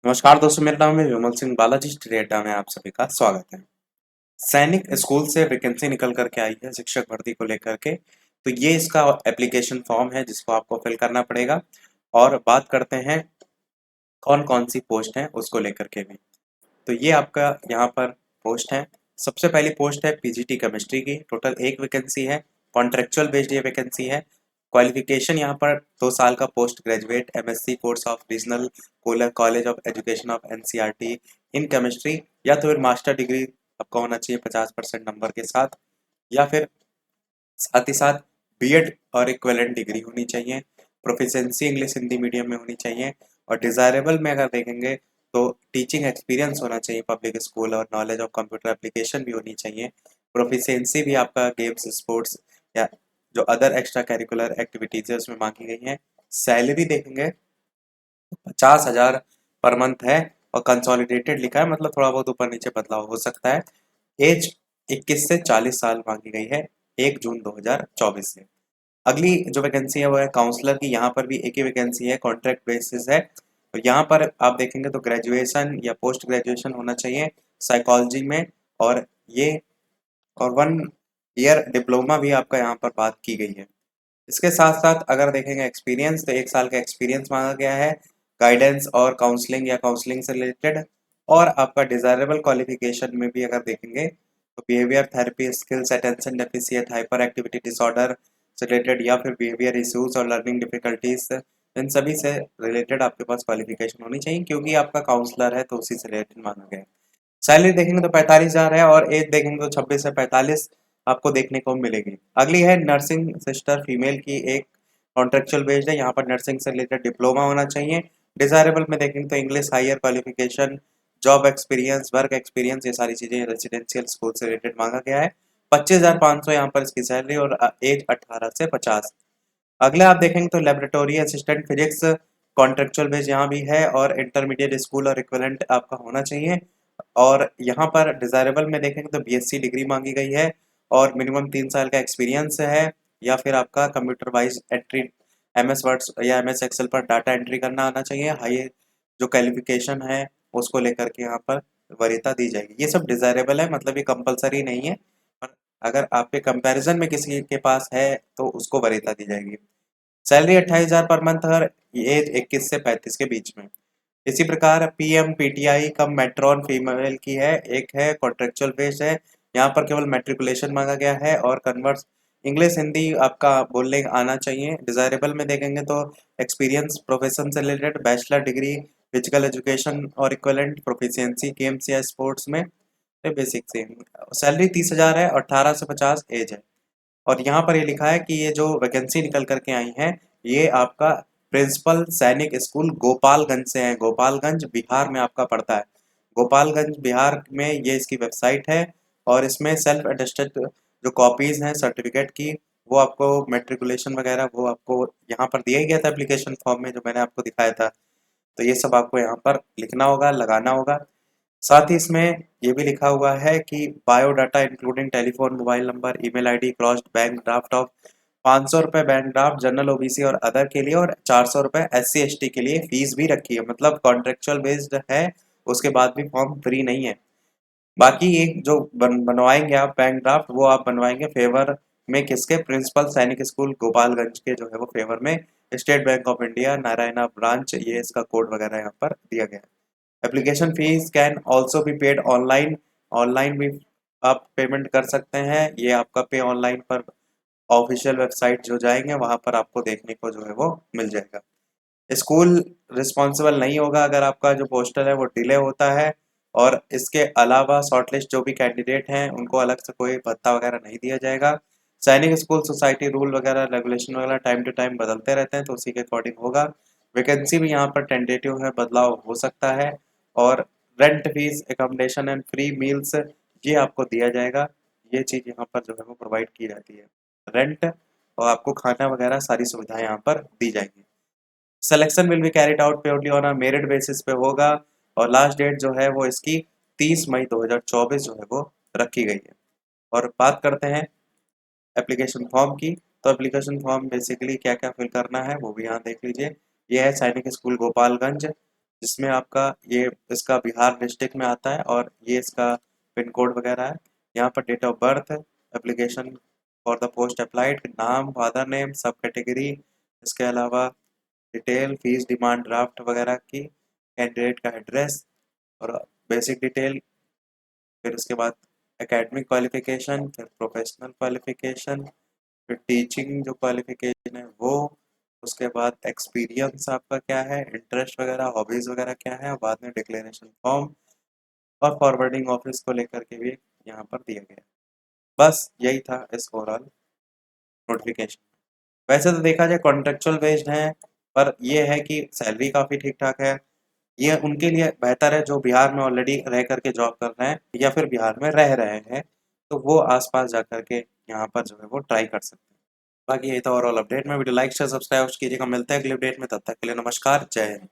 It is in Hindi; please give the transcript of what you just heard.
नमस्कार दोस्तों, मेरा नाम है विमल सिंह बालाजी। स्टेडिया में आप सभी का स्वागत है। सैनिक स्कूल से वैकेंसी निकल करके आई है शिक्षक भर्ती को लेकर के। तो ये इसका एप्लीकेशन फॉर्म है जिसको आपको फिल करना पड़ेगा। और बात करते हैं कौन कौन सी पोस्ट है उसको लेकर के भी। तो ये आपका यहाँ पर पोस्ट है। सबसे पहली पोस्ट है पीजीटी केमिस्ट्री की। टोटल एक वैकेंसी है। कॉन्ट्रेक्चुअल बेस्ड ये वैकेंसी है। क्वालिफिकेशन यहाँ पर 2 साल का post graduate MSc course of regional college of education of NCERT in chemistry, या तो फिर मास्टर डिग्री आपका होना चाहिए 50% नंबर के साथ, या फिर साथ ही साथ बीएड और इक्विवेलेंट डिग्री होनी चाहिए। प्रोफिशिएंसी इंग्लिश हिंदी मीडियम में होनी चाहिए। और डिजायरेबल में अगर देखेंगे तो टीचिंग एक्सपीरियंस होना चाहिए पब्लिक स्कूल, और नॉलेज ऑफ कंप्यूटर एप्लीकेशन भी होनी चाहिए। प्रोफिशिएंसी भी आपका गेम्स स्पोर्ट्स या जो अदर एक्स्ट्रा करिकुलर एक्टिविटीज है उसमें मांगी गई है। सैलरी देखेंगे 50,000 पर मंथ है। और कंसोलिडेटेड लिखा है, मतलब थोड़ा बहुत ऊपर नीचे बदलाव हो सकता है। एज 21 से 40 साल मांगी गई है 1 जून 2024 से। अगली जो वैकेंसी है वो है काउंसलर की। यहाँ पर भी एक ही वैकेंसी है, कॉन्ट्रैक्ट बेसिस है। तो यहाँ पर आप देखेंगे तो ग्रेजुएशन या पोस्ट ग्रेजुएशन होना चाहिए साइकोलॉजी में। और ये और 1 ईयर डिप्लोमा भी आपका यहाँ पर बात की गई है। इसके साथ साथ अगर देखेंगे एक्सपीरियंस, तो 1 साल का एक्सपीरियंस मांगा गया है गाइडेंस और काउंसलिंग या काउंसलिंग से रिलेटेड। और आपका डिजायरेबल क्वालिफिकेशन में भी अगर देखेंगे तो behaviour therapy skills, attention deficient hyper activity disorder से रिलेटेड, या फिर बिहेवियर इश्यूज और लर्निंग डिफिकल्टीज, इन सभी से रिलेटेड आपके पास क्वालिफिकेशन होनी चाहिए, क्योंकि आपका काउंसलर है तो उसी से रिलेटेड मांगा गया है। सैलरी देखेंगे तो 45,000 है, और एज देखेंगे तो 26 से 45 आपको देखने को मिलेगी। अगली है नर्सिंग सिस्टर फीमेल की। एक कॉन्ट्रेक्चुअल बेस्ड है। यहाँ पर नर्सिंग से रिलेटेड डिप्लोमा होना चाहिए। डिजायरेबल में देखेंगे तो English higher qualification, job experience, work experience, ये सारी चीजें रेजिडेंशियल स्कूल से रिलेटेड मांगा गया है। 25,500 यहाँ पर इसकी सैलरी, और एज 18 से 50। अगले आप देखेंगे तो laboratory assistant physics contractual base यहाँ भी है, और इंटरमीडिएट स्कूल और इक्विवेलेंट आपका होना चाहिए। और यहाँ पर डिजायरेबल में देखेंगे तो बीएससी डिग्री मांगी गई है, और मिनिमम 3 साल का एक्सपीरियंस है, या फिर आपका computer wise entry MS words या एमएस एक्सेल पर डाटा एंट्री करना आना चाहिए। हाई जो क्वालिफिकेशन है उसको लेकर के यहाँ पर वरीयता दी जाएगी। ये सब डिजायरेबल है, मतलब ये कंपलसरी नहीं है। पर अगर आपके कंपैरिजन में किसी के पास है तो उसको वरीयता दी जाएगी। सैलरी 28,000 पर मंथ, हर एज 21 से 35 के बीच में। इसी प्रकार पीएम पीटीआई कम मेट्रॉन फीमेल की है। एक है कॉन्ट्रेक्चुअल बेस्ड है। यहाँ पर केवल मेट्रिकुलेशन मांगा गया है, और कन्वर्स इंग्लिश हिंदी आपका बोलने आना चाहिए। डिजायरेबल में देखेंगे तो एक्सपीरियंस प्रोफेशन से related bachelor degree physical education और इक्वलेंट प्रोफिशिएंसी गेम्स या स्पोर्ट्स में बेसिक से। सैलरी 30,000 है और 18 से 50 एज है। और यहाँ पर ये लिखा है कि ये जो वैकेंसी निकल करके आई है ये आपका प्रिंसिपल सैनिक स्कूल गोपालगंज से है। गोपालगंज बिहार में आपका पड़ता है। गोपालगंज बिहार में ये इसकी वेबसाइट है। और इसमें सेल्फ अटेस्टेड जो कॉपीज हैं सर्टिफिकेट की, वो आपको मेट्रिकुलेशन वगैरह वो आपको यहाँ पर दिया ही गया था एप्लीकेशन फॉर्म में जो मैंने आपको दिखाया था। तो ये सब आपको यहाँ पर लिखना होगा, लगाना होगा। साथ ही इसमें ये भी लिखा हुआ है कि biodata including telephone, mobile number, email ID, crossed bank draft of 500 रुपये बैंक ड्राफ्ट जनरल ओबीसी और अदर के लिए, और 400 रुपये एससी एसटी के लिए फीस भी रखी है। मतलब कॉन्ट्रेक्चुअल बेस्ड है, उसके बाद भी फॉर्म फ्री नहीं है। बाकी एक जो बनवाएंगे आप बैंक ड्राफ्ट, वो आप बनवाएंगे फेवर में किसके, प्रिंसिपल सैनिक स्कूल गोपालगंज के जो है वो फेवर में। State bank of India Narayana branch, ये इसका कोड वगैरह यहाँ पर दिया गया है। Application fees can also be paid online. Online भी आप पेमेंट कर सकते हैं। ये आपका पे ऑनलाइन पर ऑफिशियल वेबसाइट जो जाएंगे वहां पर आपको देखने को जो है वो मिल जाएगा। स्कूल रिस्पॉन्सिबल नहीं होगा अगर आपका जो पोस्टर है वो डिले होता है। और इसके अलावा शॉर्टलिस्ट जो भी कैंडिडेट हैं उनको अलग से कोई भत्ता वगैरह नहीं दिया जाएगा। सैनिक स्कूल सोसाइटी रूल वगैरह रेगुलेशन वगैरह टाइम टू टाइम बदलते रहते हैं, तो उसी के अकॉर्डिंग होगा। वैकेंसी भी यहाँ पर टेंटेटिव है, बदलाव हो सकता है। और rent fees accommodation and free meals ये आपको दिया जाएगा। ये चीज़ यहाँ पर जो है वो प्रोवाइड की जाती है। रेंट और आपको खाना वगैरह सारी सुविधाएं यहाँ पर दी जाएंगी। Selection will be carried out purely on a merit basis पे होगा। और लास्ट डेट जो है वो इसकी 30 मई 2024 जो है वो रखी गई है। और बात करते हैं एप्लीकेशन फॉर्म की। तो एप्लीकेशन फॉर्म बेसिकली क्या क्या फिल करना है वो भी यहाँ देख लीजिए। ये है सैनिक स्कूल गोपालगंज, जिसमें आपका ये इसका बिहार डिस्ट्रिक्ट में आता है और ये इसका पिन कोड वगैरह है। यहाँ पर date of birth, application for the post applied, नाम, फादर नेम, सब कैटेगरी, इसके अलावा डिटेल, फीस, डिमांड ड्राफ्ट वगैरह की, कैंडिडेट का एड्रेस और बेसिक डिटेल, फिर उसके बाद एकेडमिक क्वालिफिकेशन, फिर प्रोफेशनल क्वालिफिकेशन, फिर टीचिंग जो क्वालिफिकेशन है वो, उसके बाद एक्सपीरियंस आपका क्या है, इंटरेस्ट वगैरह, हॉबीज वगैरह क्या है, और बाद में डिक्लेरेशन फॉर्म और फॉरवर्डिंग ऑफिस को लेकर के भी यहाँ पर दिया गया। बस यही था इस ओवरऑल नोटिफिकेशन। वैसे तो देखा जाए कॉन्ट्रेक्चुअल बेस्ड है, पर ये है कि सैलरी काफ़ी ठीक ठाक है। ये उनके लिए बेहतर है जो बिहार में ऑलरेडी रह करके जॉब कर रहे हैं या फिर बिहार में रह रहे हैं, तो वो आसपास जा करके यहाँ पर जो है वो ट्राई कर सकते हैं। बाकी ये था ओवरऑल अपडेट में। वीडियो लाइक शेयर सब्सक्राइब कीजिएगा। मिलते हैं अगले अपडेट में, तब तक के लिए नमस्कार, जय हिंद।